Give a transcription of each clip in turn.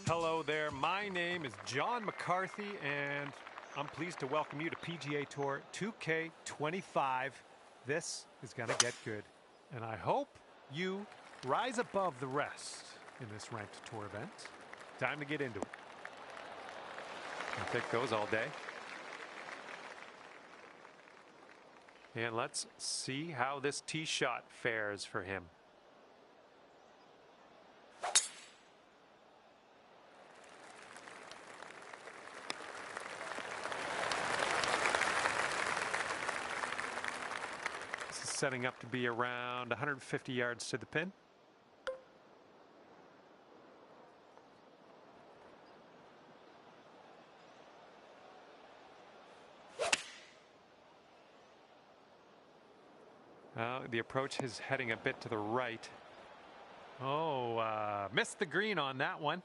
Hello there, my name is John McCarthy, and I'm pleased to welcome you to PGA Tour 2K25. This is going to get good, and I hope you rise above the rest in this ranked tour event. Time to get into it. I'll take those all day. And let's see how this tee shot fares for him. Setting up to be around 150 yards to the pin. The approach is heading a bit to the right. Oh, missed the green on that one.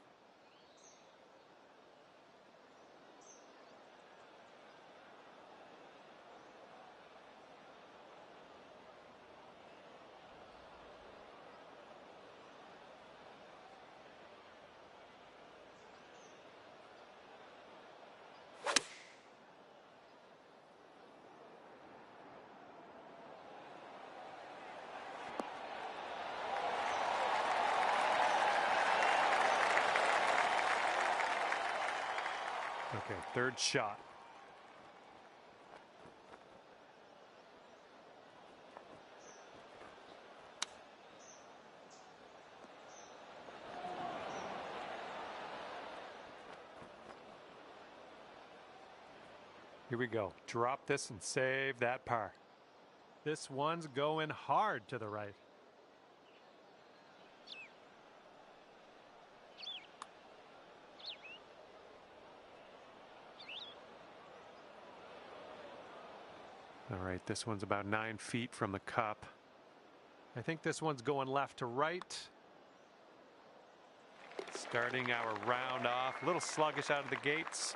Okay, third shot. Here we go. Drop this and save that par. This one's going hard to the right. All right, this one's about 9 feet from the cup. I think this one's going left to right. Starting our round off. A little sluggish out of the gates.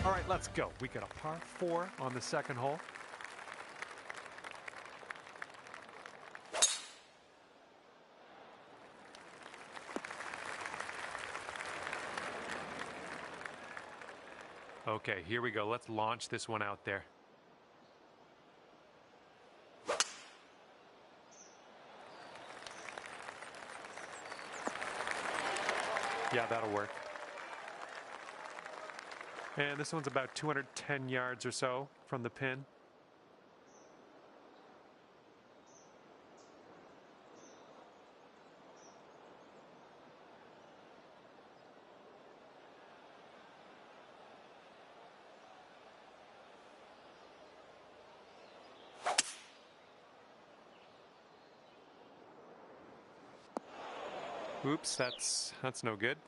All right, let's go. We got a par 4 on the second hole. Okay, here we go. Let's launch this one out there. Yeah, that'll work. And this one's about 210 yards or so from the pin. Oops, that's no good.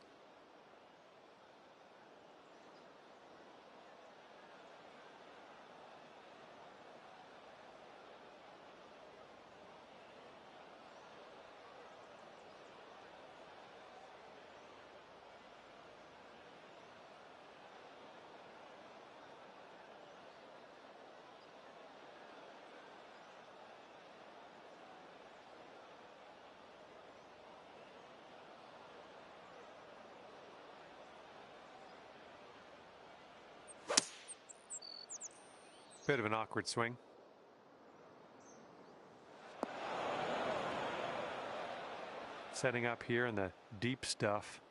Bit of an awkward swing. Setting up here in the deep stuff.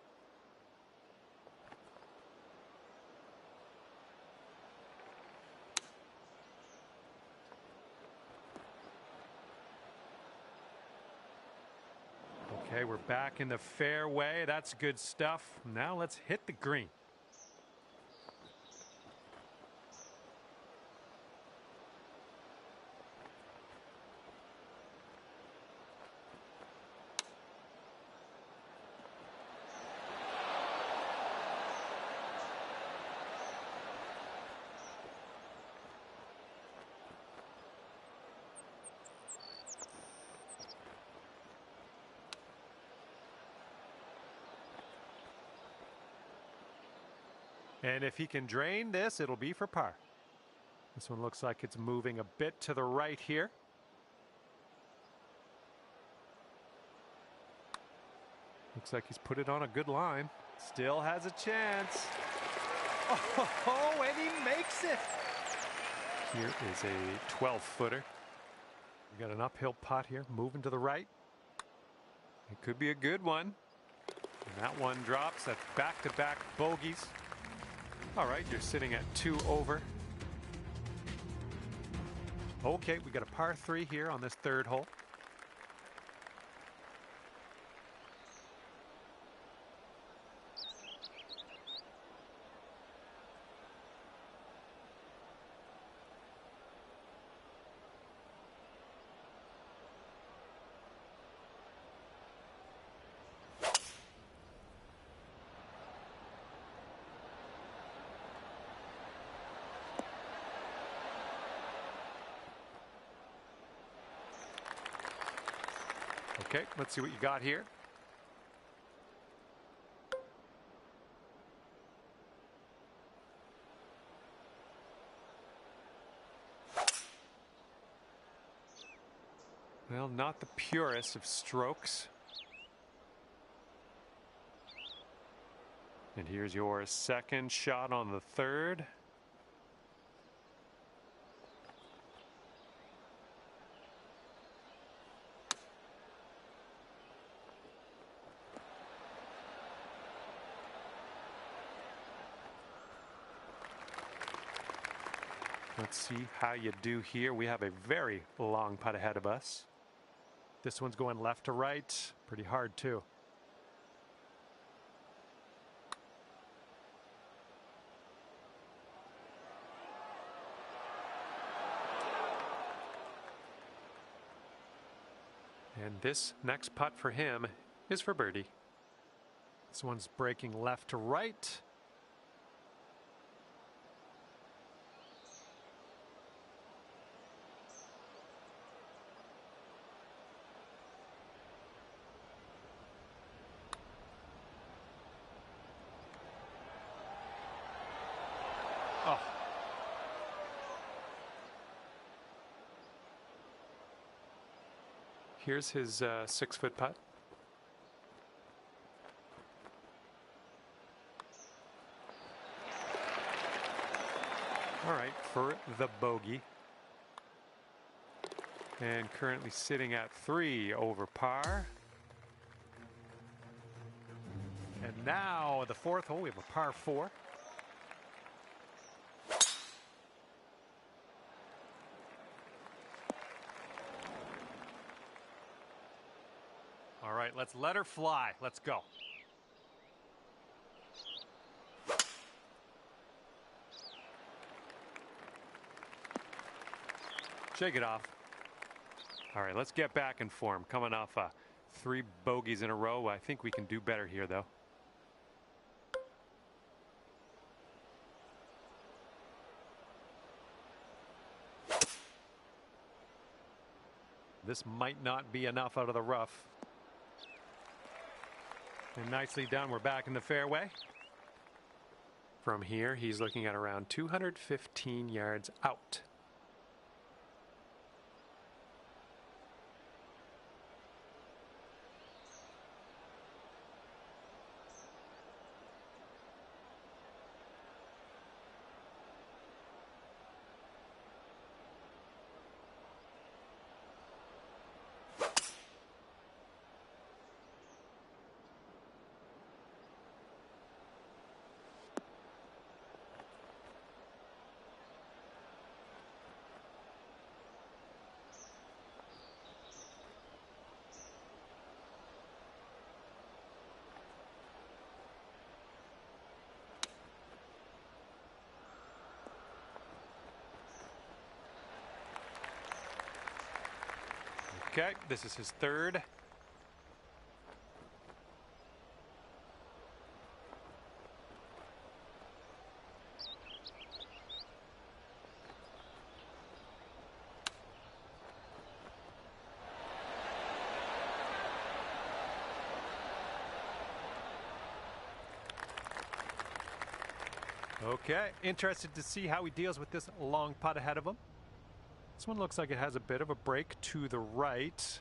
Okay, we're back in the fairway. That's good stuff. Now let's hit the green. And if he can drain this, it'll be for par. This one looks like it's moving a bit to the right here. Looks like he's put it on a good line. Still has a chance. Oh, and he makes it. Here is a 12-footer. We got an uphill putt here, moving to the right. It could be a good one. And that one drops. That's back-to-back bogeys. All right, you're sitting at 2 over. Okay, we got a par 3 here on this 3rd hole. Okay, let's see what you got here. Well, not the purest of strokes. And here's your second shot on the 3rd. Let's see how you do here. We have a very long putt ahead of us. This one's going left to right. Pretty hard too. And this next putt for him is for birdie. This one's breaking left to right. Oh. Here's his 6-foot putt. All right, for the bogey. And currently sitting at 3 over par. And now the 4th hole, we have a par 4. All right, let's let her fly. Let's go. Shake it off. All right, let's get back in form. Coming off 3 bogeys in a row. I think we can do better here, though. This might not be enough out of the rough. And nicely done. We're back in the fairway. From here, he's looking at around 215 yards out. Okay, this is his 3rd. Okay, interested to see how he deals with this long putt ahead of him. This one looks like it has a bit of a break to the right.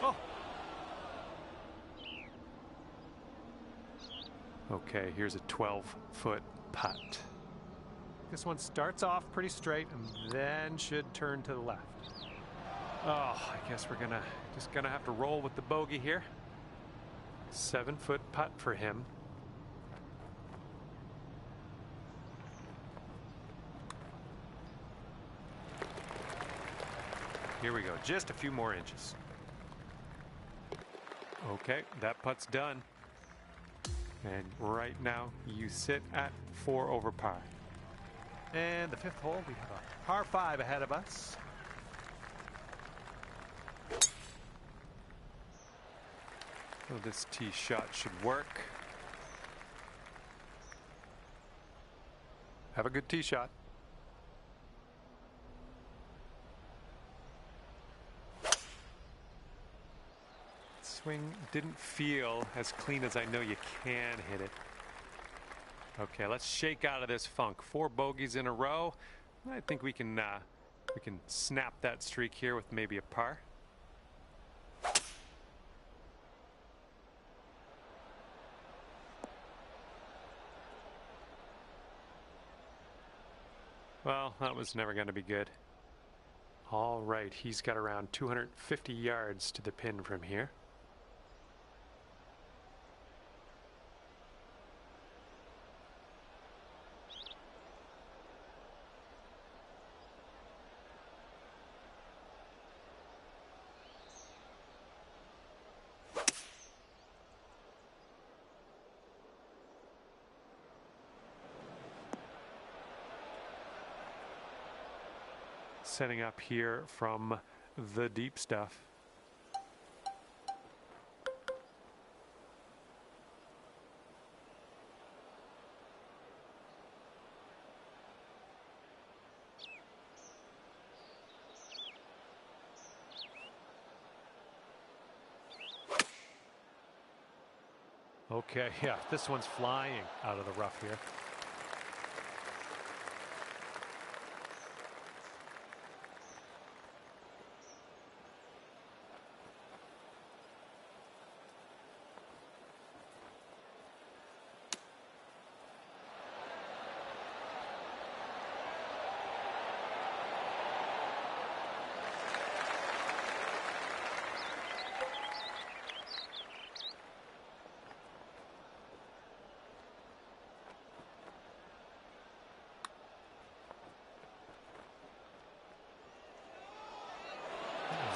Oh. Okay, here's a 12-foot putt. This one starts off pretty straight and then should turn to the left. Oh, I guess we're just gonna have to roll with the bogey here. 7-foot putt for him. Here we go, just a few more inches. Okay, that putt's done. And right now you sit at 4 over par. And the 5th hole, we have a par 5 ahead of us. So this tee shot should work. Have a good tee shot. Swing didn't feel as clean as I know you can hit it. Okay, let's shake out of this funk. 4 bogeys in a row. I think we can snap that streak here with maybe a par. Well, that was never going to be good. All right, he's got around 250 yards to the pin from here. Setting up here from the deep stuff. Okay, yeah, this one's flying out of the rough here.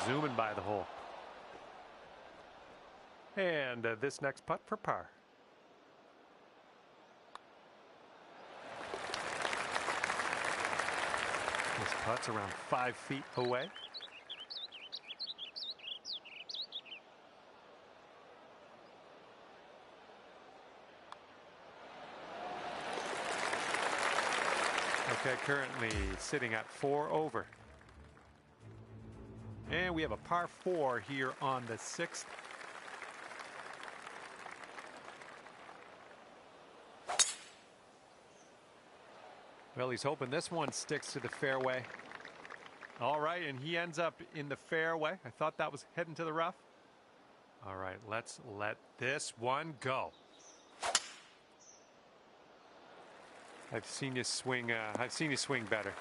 Zooming by the hole. And this next putt for par. This putt's around 5 feet away. Okay, currently sitting at 4 over. And we have a par 4 here on the 6th. Well, he's hoping this one sticks to the fairway. All right, and he ends up in the fairway. I thought that was heading to the rough. All right, let's let this one go. I've seen you swing better.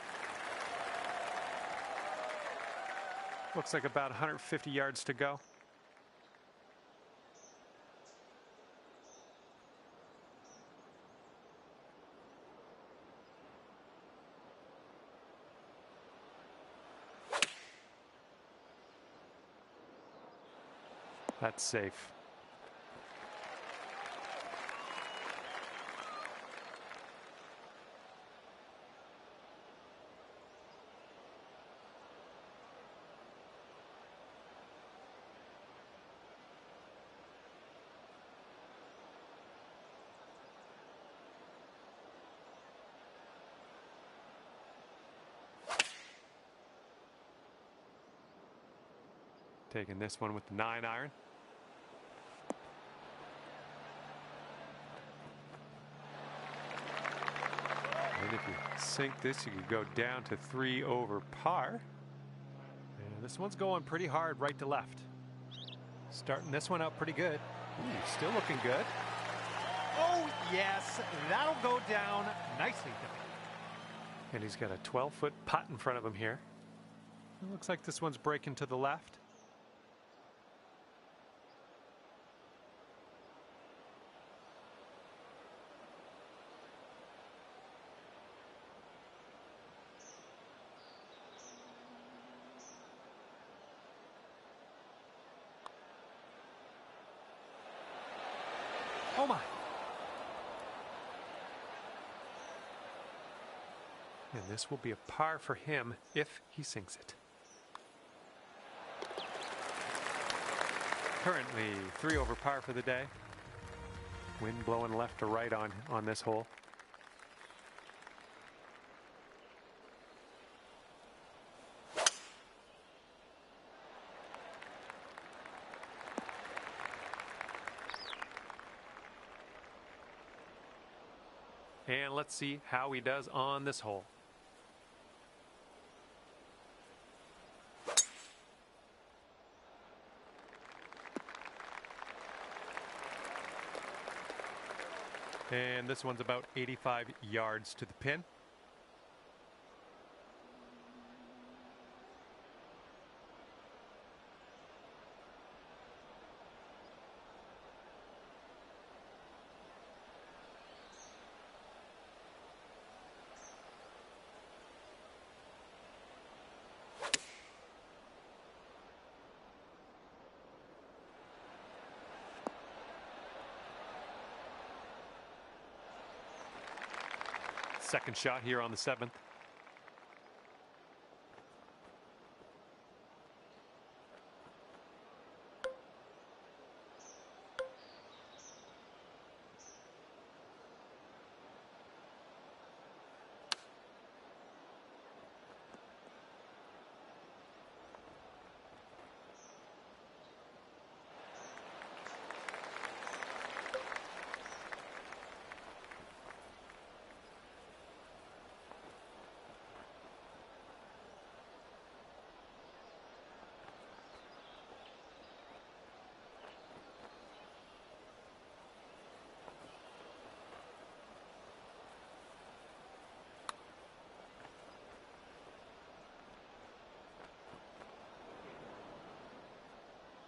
Looks like about 150 yards to go. That's safe. Taking this one with the 9-iron. And if you sink this, you could go down to 3 over par. And this one's going pretty hard right to left. Starting this one out pretty good. Ooh, still looking good. Oh, yes, that'll go down nicely done. And he's got a 12-foot putt in front of him here. It looks like this one's breaking to the left. Oh my. And this will be a par for him if he sinks it. Currently 3 over par for the day. Wind blowing left to right on this hole. And let's see how he does on this hole. And this one's about 85 yards to the pin. Second shot here on the 7th.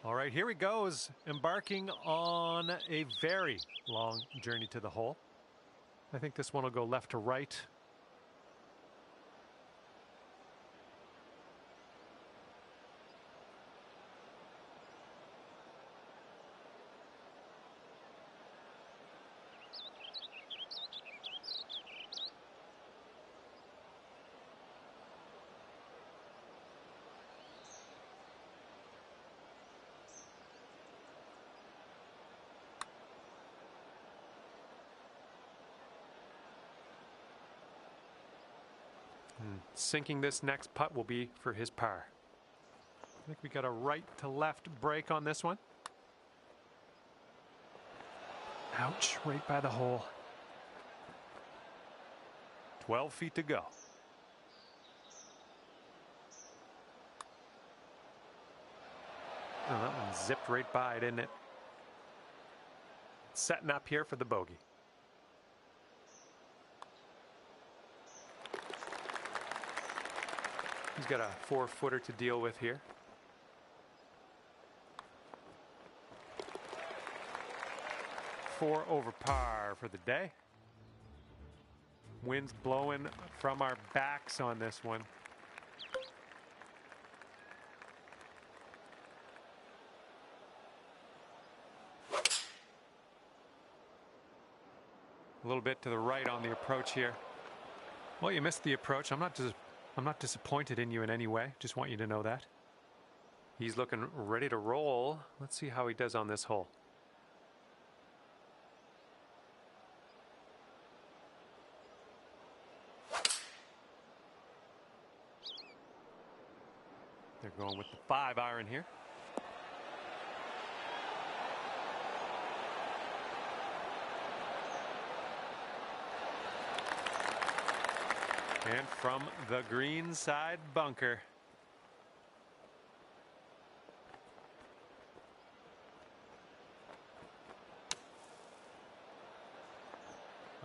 All right, here he goes, embarking on a very long journey to the hole. I think this one will go left to right. Sinking this next putt will be for his par. I think we got a right to left break on this one. Ouch, right by the hole. 12 feet to go. Oh, that one zipped right by, didn't it? Setting up here for the bogey. He's got a 4-footer to deal with here. Four over par for the day. Wind's blowing from our backs on this one. A little bit to the right on the approach here. Well, you missed the approach. I'm not disappointed in you in any way. Just want you to know that. He's looking ready to roll. Let's see how he does on this hole. They're going with the 5-iron here. And from the green side bunker.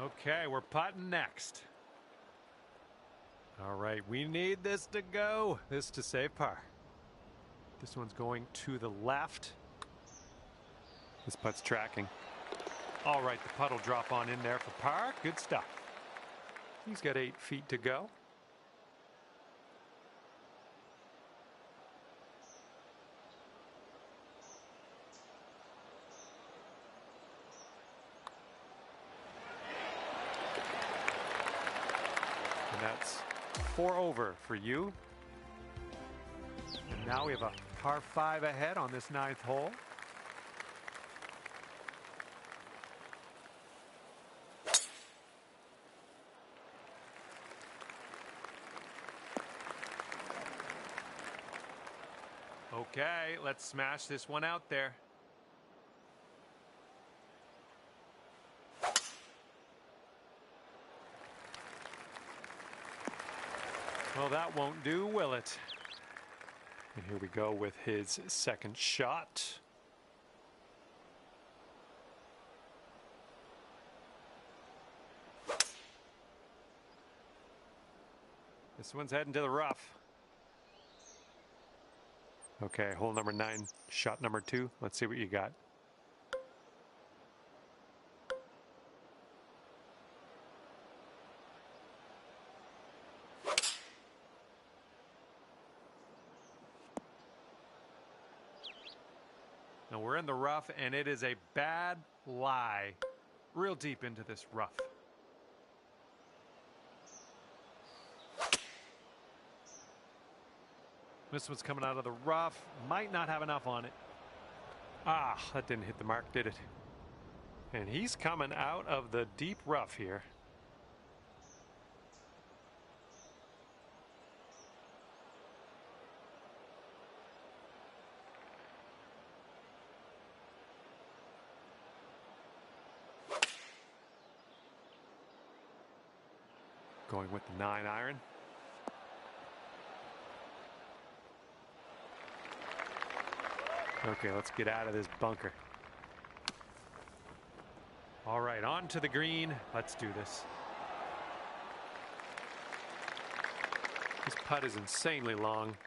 Okay, we're putting next. All right, we need this to go. This to save par. This one's going to the left. This putt's tracking. All right, the putt will drop on in there for par. Good stuff. He's got 8 feet to go. And that's 4 over for you. And now we have a par 5 ahead on this 9th hole. Okay, let's smash this one out there. Well, that won't do, will it? And here we go with his second shot. This one's heading to the rough. Okay, hole number 9, shot number 2. Let's see what you got. Now we're in the rough, and it is a bad lie. Real deep into this rough. This one's coming out of the rough. Might not have enough on it. Ah, that didn't hit the mark, did it? And he's coming out of the deep rough here. Going with the 9-iron. Okay, let's get out of this bunker. All right, on to the green. Let's do this. This putt is insanely long.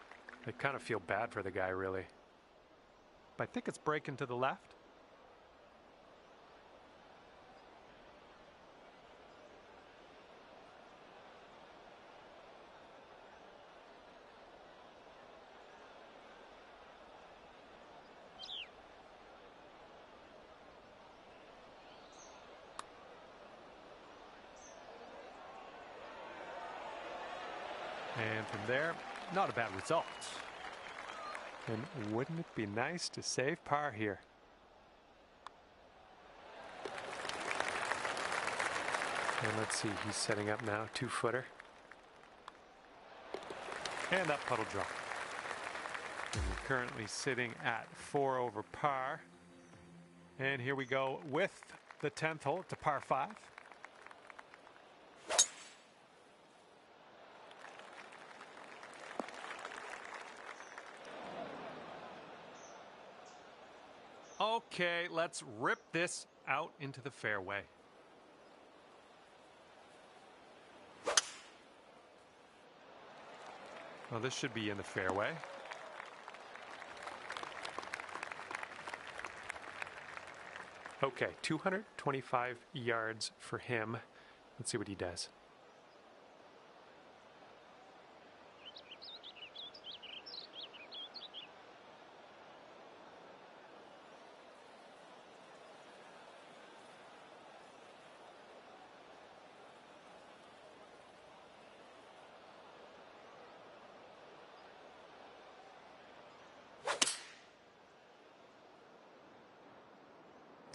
I kind of feel bad for the guy, really. But I think it's breaking to the left. And from there, not a bad result. And wouldn't it be nice to save par here? And let's see, he's setting up now, 2-footer. And that putt will drop. And we're currently sitting at 4 over par. And here we go with the 10th hole to par 5. Okay, let's rip this out into the fairway. Well, this should be in the fairway. Okay, 225 yards for him. Let's see what he does.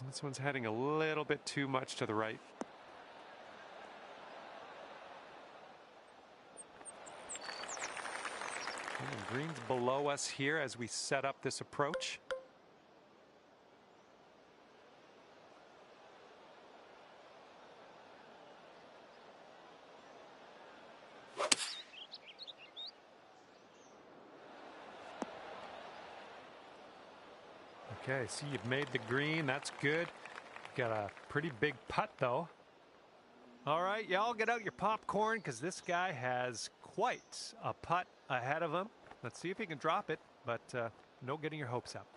This one's heading a little bit too much to the right. And green's below us here as we set up this approach. Okay, see, you've made the green. That's good. Got a pretty big putt, though. All right, y'all get out your popcorn because this guy has quite a putt ahead of him. Let's see if he can drop it, but no getting your hopes up.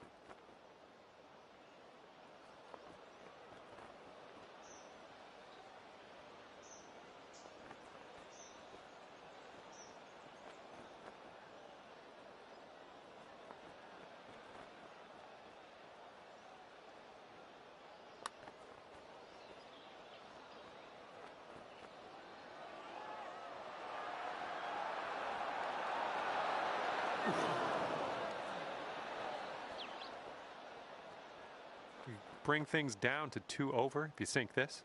Bring things down to 2 over if you sink this.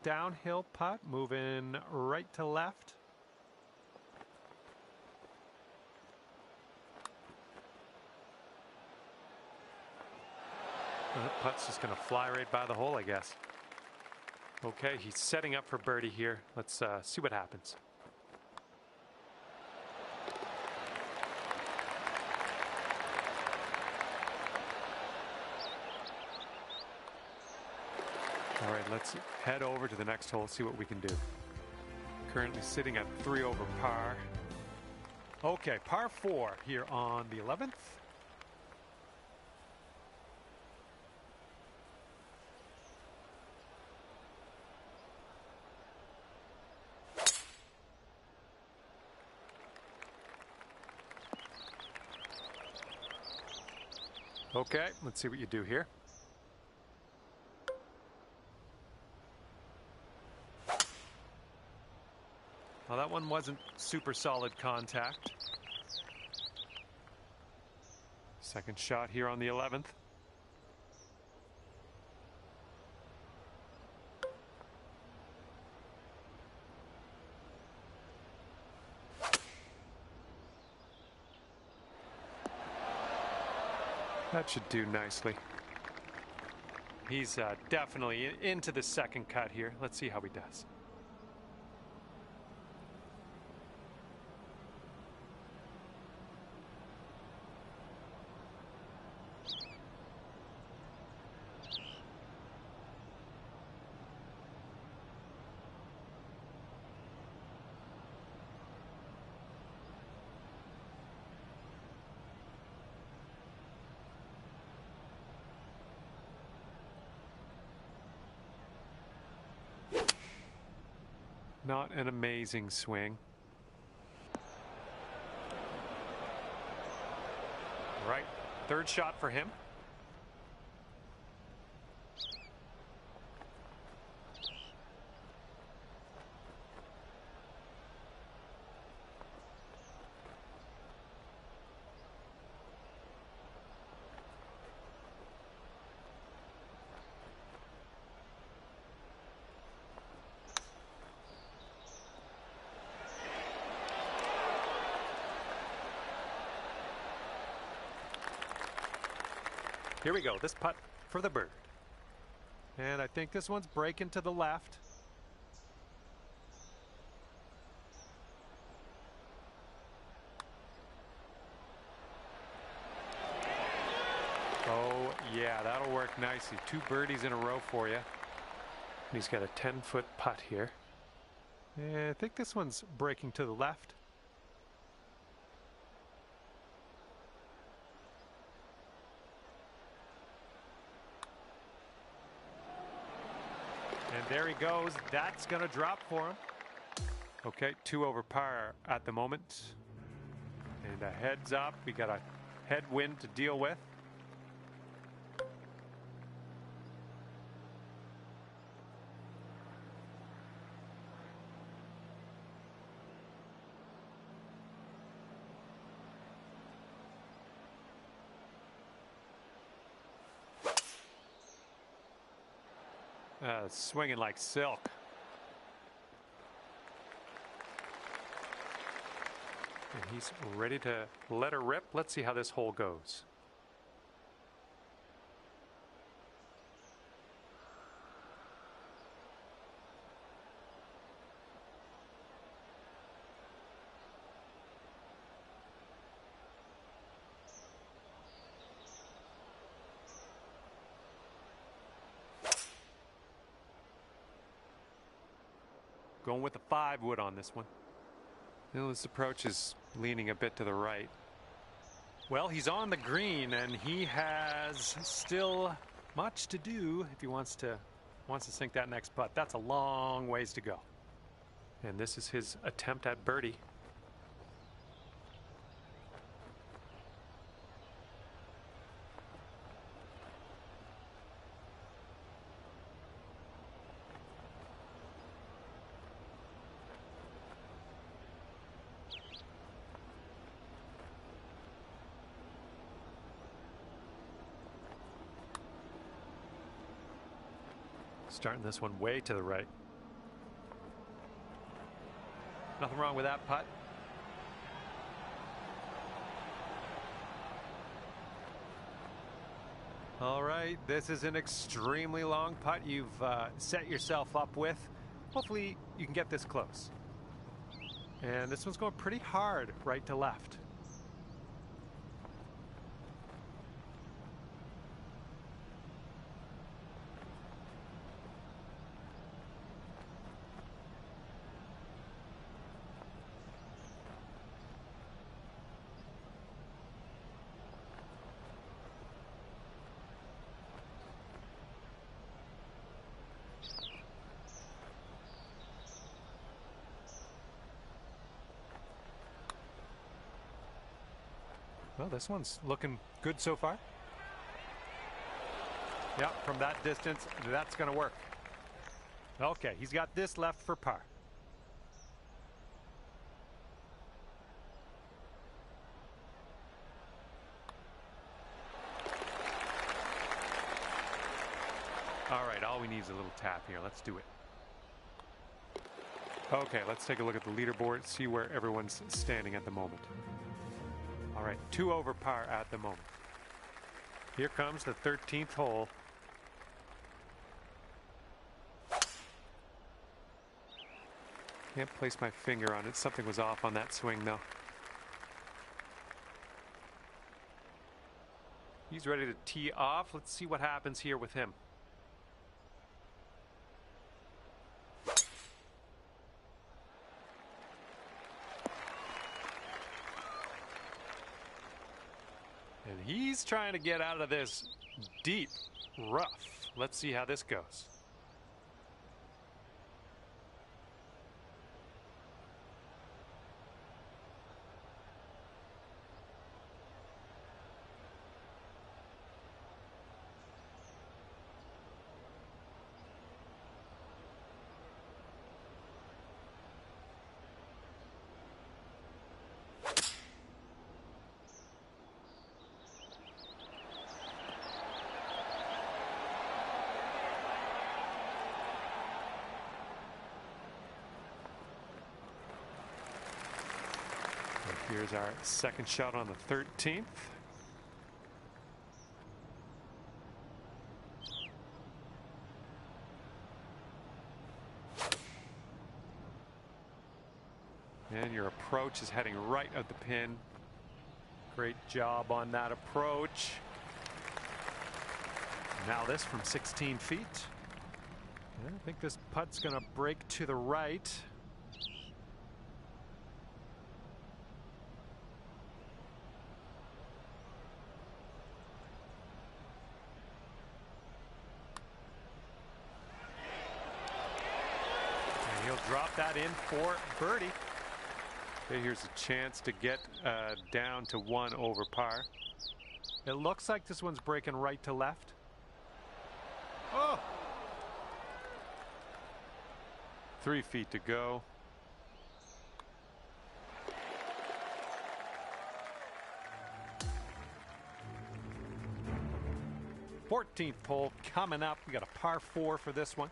Downhill putt, moving right to left. That putt's just going to fly right by the hole, I guess. Okay, he's setting up for birdie here. Let's see what happens. All right, let's head over to the next hole, see what we can do. Currently sitting at 3 over par. Okay, par 4 here on the 11th. Okay, let's see what you do here. Well, that one wasn't super solid contact. Second shot here on the 11th. That should do nicely. He's definitely into the second cut here. Let's see how he does. Not an amazing swing. All right, third shot for him. Here we go, this putt for the bird. And I think this one's breaking to the left. Oh, yeah, that'll work nicely. 2 birdies in a row for you. And he's got a 10-foot putt here. And I think this one's breaking to the left. And there he goes. That's going to drop for him. Okay, 2 over par at the moment. And a heads up. We got a headwind to deal with. Swinging like silk. And he's ready to let her rip. Let's see how this hole goes. Going with the 5 wood on this one. Well, this approach is leaning a bit to the right. Well, he's on the green, and he has still much to do if he wants to sink that next putt. That's a long ways to go. And this is his attempt at birdie. Starting this one way to the right. Nothing wrong with that putt. All right, this is an extremely long putt you've set yourself up with. Hopefully you can get this close. And this one's going pretty hard right to left. Well, this one's looking good so far. Yeah, from that distance, that's going to work. Okay, he's got this left for par. All right, all we need is a little tap here. Let's do it. Okay, let's take a look at the leaderboard, see where everyone's standing at the moment. All right, 2 over par at the moment. Here comes the 13th hole. Can't place my finger on it. Something was off on that swing, though. He's ready to tee off. Let's see what happens here with him. And he's trying to get out of this deep rough. Let's see how this goes. Here's our second shot on the 13th. And your approach is heading right at the pin. Great job on that approach. Now this from 16 feet. I think this putt's going to break to the right. Drop that in for birdie. Okay, here's a chance to get down to 1 over par. It looks like this one's breaking right to left. Oh! 3 feet to go. Fourteenth hole coming up. We got a par 4 for this one.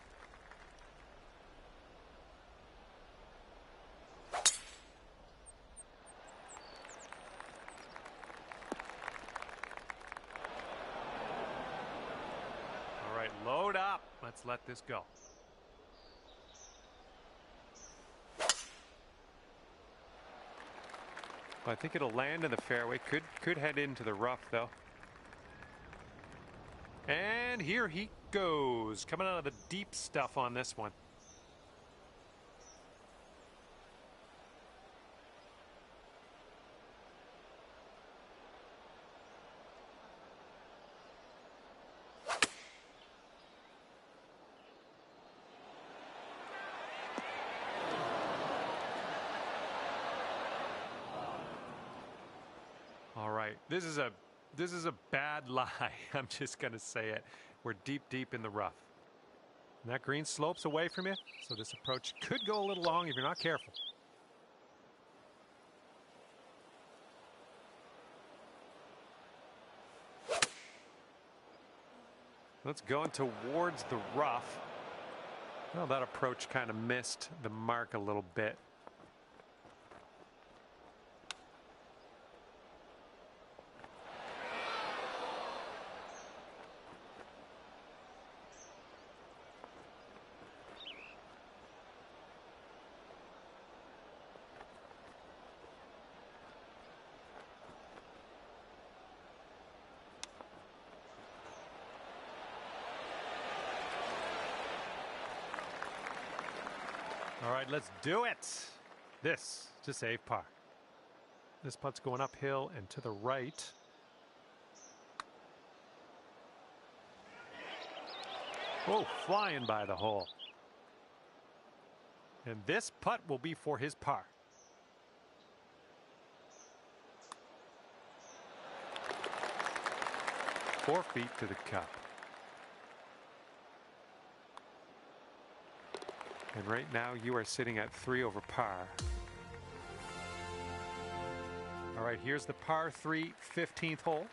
Load up. Let's let this go. Well, I think it'll land in the fairway. Could head into the rough, though. And here he goes. Coming out of the deep stuff on this one. All right, this is a bad lie. I'm just gonna say it. We're deep in the rough. And that green slopes away from you, so this approach could go a little long if you're not careful. Let's go towards the rough. Well, that approach kind of missed the mark a little bit. All right, let's do it. This to save par. This putt's going uphill and to the right. Oh, flying by the hole. And this putt will be for his par. Four feet to the cup. And right now you are sitting at 3 over par. All right, here's the par 3 15th hole.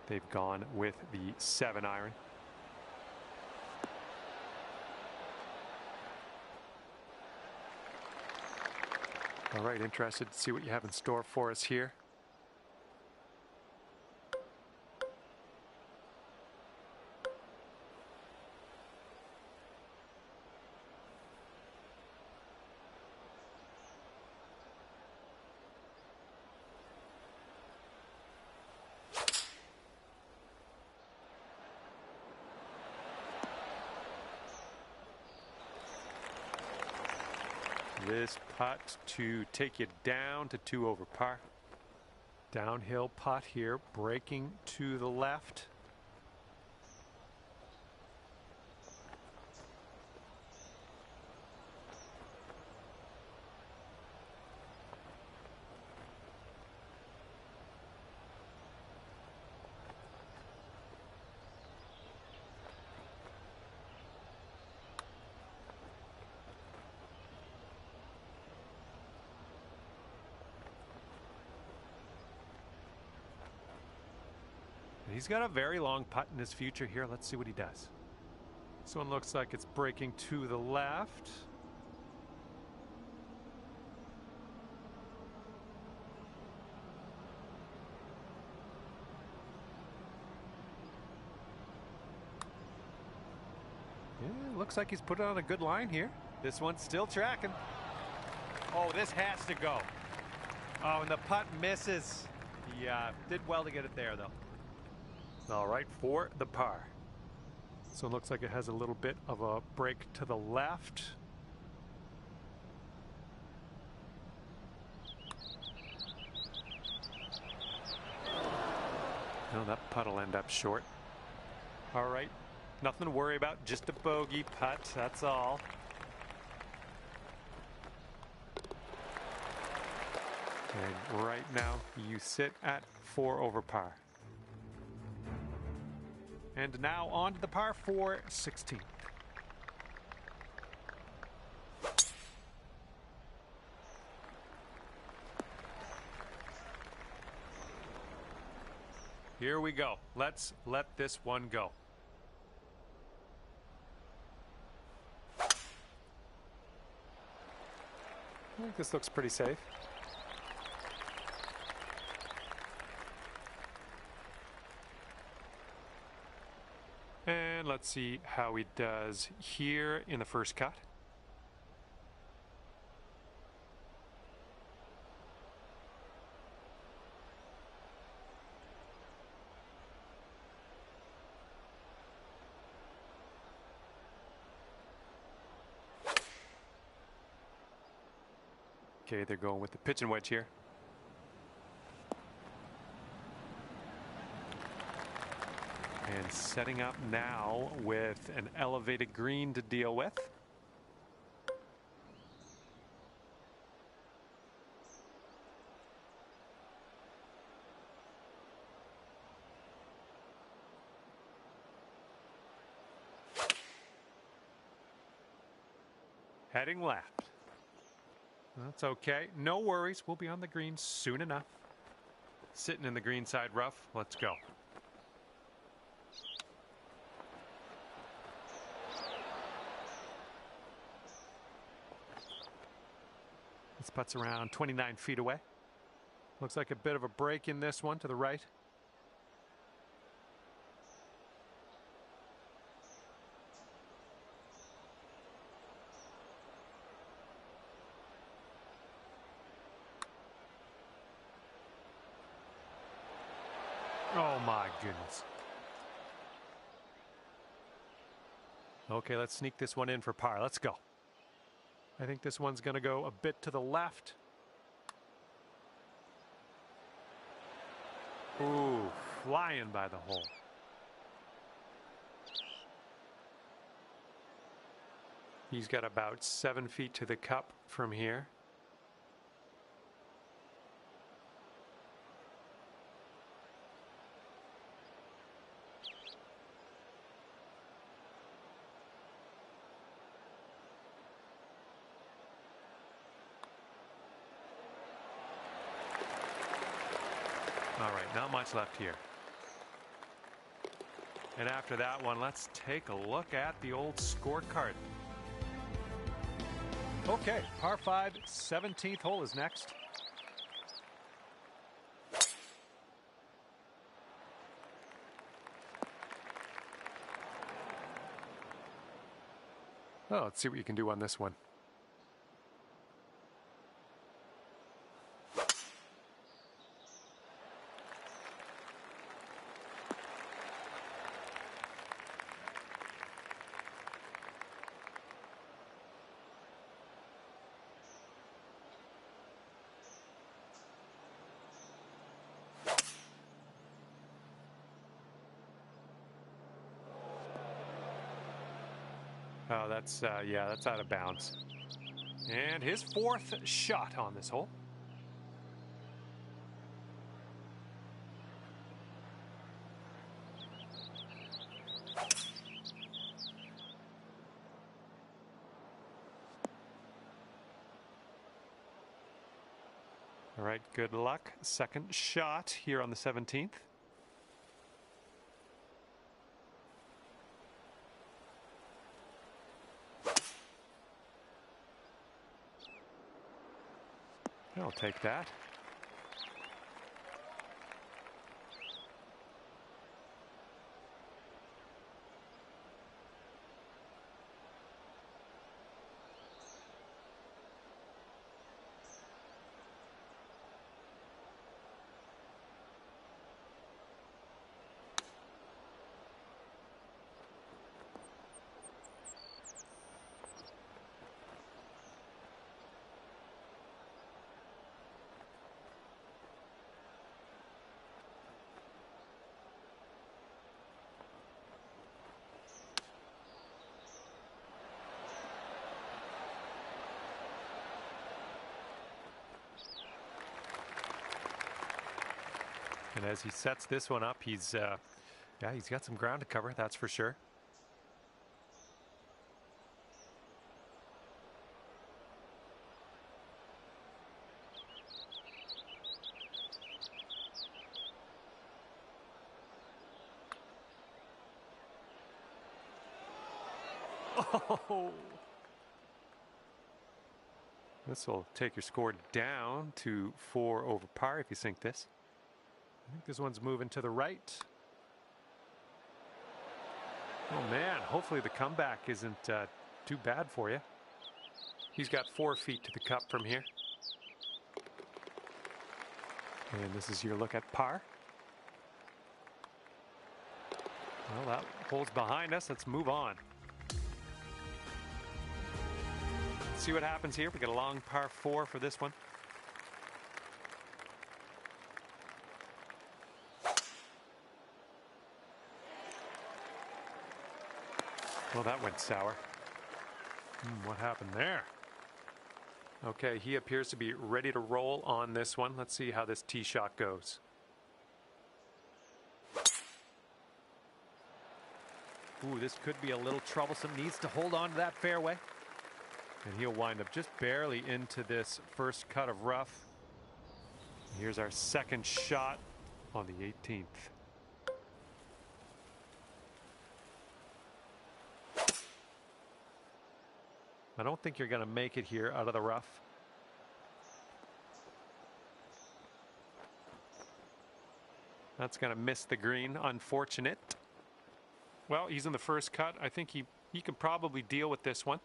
They've gone with the 7-iron. All right, interested to see what you have in store for us here. This putt to take you down to 2 over par. Downhill putt here, breaking to the left. He's got a very long putt in his future here. Let's see what he does. This one looks like it's breaking to the left. Yeah, looks like he's put on a good line here. This one's still tracking. Oh, this has to go. Oh, and the putt misses. He did well to get it there, though. All right, for the par. So it looks like it has a little bit of a break to the left. No, that putt will end up short. All right, nothing to worry about, just a bogey putt, that's all. And right now you sit at 4 over par. And now on to the par 4 16th. Here we go. Let's let this one go. I think this looks pretty safe. And let's see how he does here in the first cut. Okay, they're going with the pitching wedge here. And setting up now with an elevated green to deal with. Heading left. That's okay. No worries. We'll be on the green soon enough. Sitting in the green side rough. Let's go. This putt's around 29 feet away. Looks like a bit of a break in this one to the right. Oh my goodness. Okay, let's sneak this one in for par. Let's go. I think this one's going to go a bit to the left. Ooh, flying by the hole. He's got about 7 feet to the cup from here. All right, not much left here. And after that one, let's take a look at the old scorecard. Okay, par 5, 17th hole is next. Oh, let's see what you can do on this one. Oh, that's yeah, that's out of bounds. And his 4th shot on this hole. All right, good luck. 2nd shot here on the 17th. I'll take that. And as he sets this one up, he's got some ground to cover, that's for sure. Oh! This will take your score down to 4 over par if you sink this. I think this one's moving to the right. Oh man, hopefully the comeback isn't too bad for you. He's got 4 feet to the cup from here. And this is your look at par. Well, that hole's behind us. Let's move on. Let's see what happens here. We got a long par 4 for this one. Well, that went sour. What happened there? Okay, he appears to be ready to roll on this one. Let's see how this tee shot goes. Ooh, this could be a little troublesome. Needs to hold on to that fairway. And he'll wind up just barely into this first cut of rough. Here's our second shot on the 18th. I don't think you're going to make it here out of the rough. That's going to miss the green. Unfortunate. Well, he's in the first cut. I think he can probably deal with this one.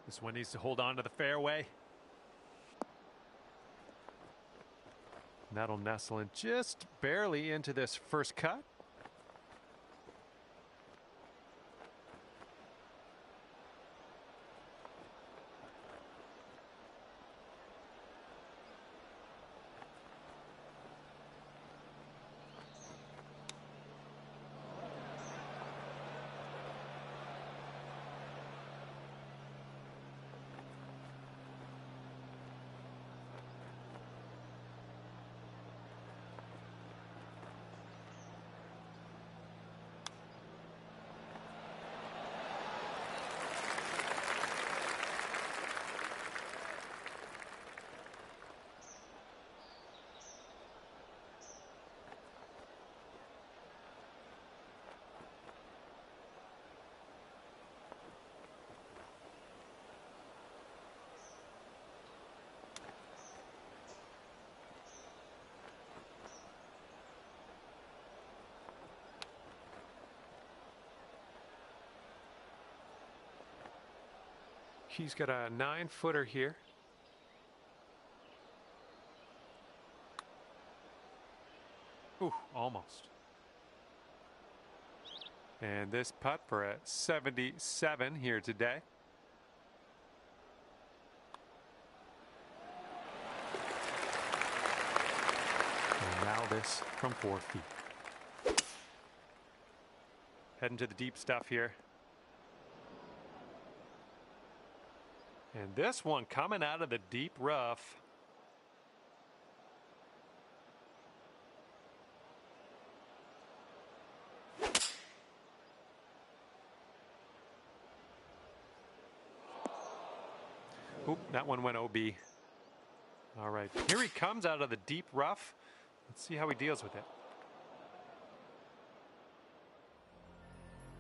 This one needs to hold on to the fairway. And that'll nestle in just barely into this first cut. He's got a 9-footer here. Ooh, almost. And this putt for a 77 here today. And now this from 4 feet. Heading to the deep stuff here. And this one coming out of the deep rough. Oop, that one went OB. All right, here he comes out of the deep rough. Let's see how he deals with it.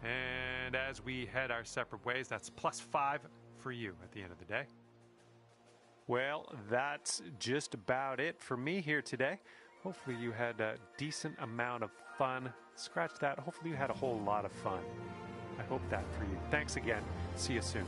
And as we head our separate ways, that's +5 for you at the end of the day. Well, that's just about it for me here today. Hopefully you had a decent amount of fun. Scratch that. Hopefully you had a whole lot of fun. I hope that for you. Thanks again. See you soon.